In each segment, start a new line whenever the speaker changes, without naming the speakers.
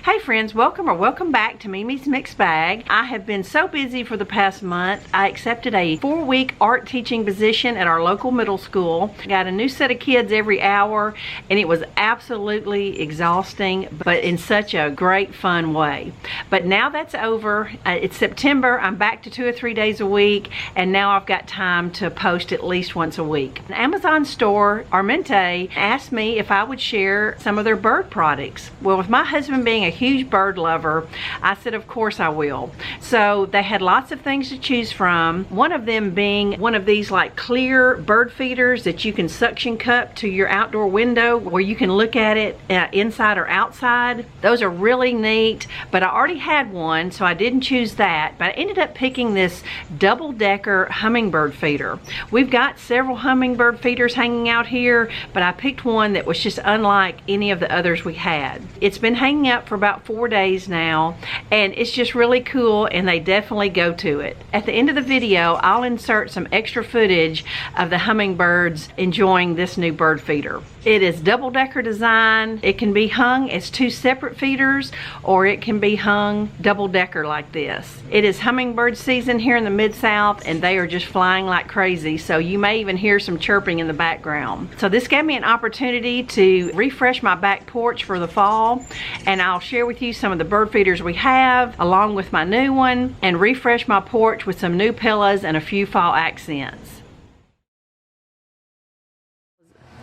Hey friends, welcome back to Mimi's Mixed Bag. I have been so busy for the past month. I accepted a 4-week art teaching position at our local middle school. Got a new set of kids every hour, and it was absolutely exhausting, but in such a great fun way. But now that's over. It's September. I'm back to 2 or 3 days a week, and now I've got time to post at least once a week. An Amazon store, Armente, asked me if I would share some of their bird products. Well, with my husband being a huge bird lover, I said of course I will. So they had lots of things to choose from, one of them being one of these like clear bird feeders that you can suction cup to your outdoor window where you can look at it inside or outside. Those are really neat, but I already had one, so I didn't choose that, but I ended up picking this double-decker hummingbird feeder. We've got several hummingbird feeders hanging out here, but I picked one that was just unlike any of the others we had. It's been hanging up for about 4 days now, and it's just really cool, and they definitely go to it. At the end of the video, I'll insert some extra footage of the hummingbirds enjoying this new bird feeder. It is double-decker design. It can be hung as 2 separate feeders, or it can be hung double-decker like this. It is hummingbird season here in the Mid-South, and they are just flying like crazy, so you may even hear some chirping in the background. So this gave me an opportunity to refresh my back porch for the fall, and I'll share with you some of the bird feeders we have along with my new one, and refresh my porch with some new pillows and a few fall accents.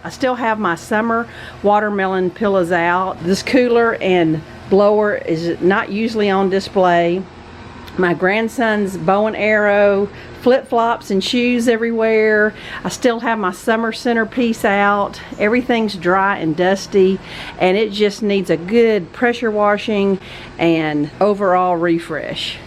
I still have my summer watermelon pillows out. This cooler and blower is not usually on display. My grandson's bow and arrow, flip-flops and shoes everywhere. I still have my summer centerpiece out. Everything's dry and dusty, and it just needs a good pressure washing and overall refresh.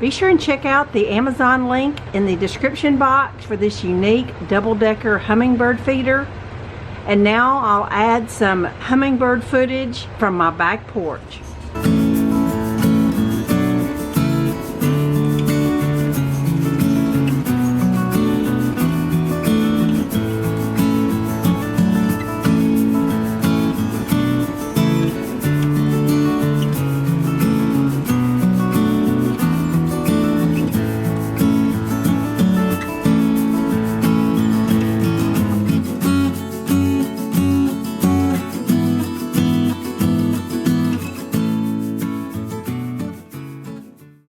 Be sure and check out the Amazon link in the description box for this unique double-decker hummingbird feeder. And now I'll add some hummingbird footage from my back porch.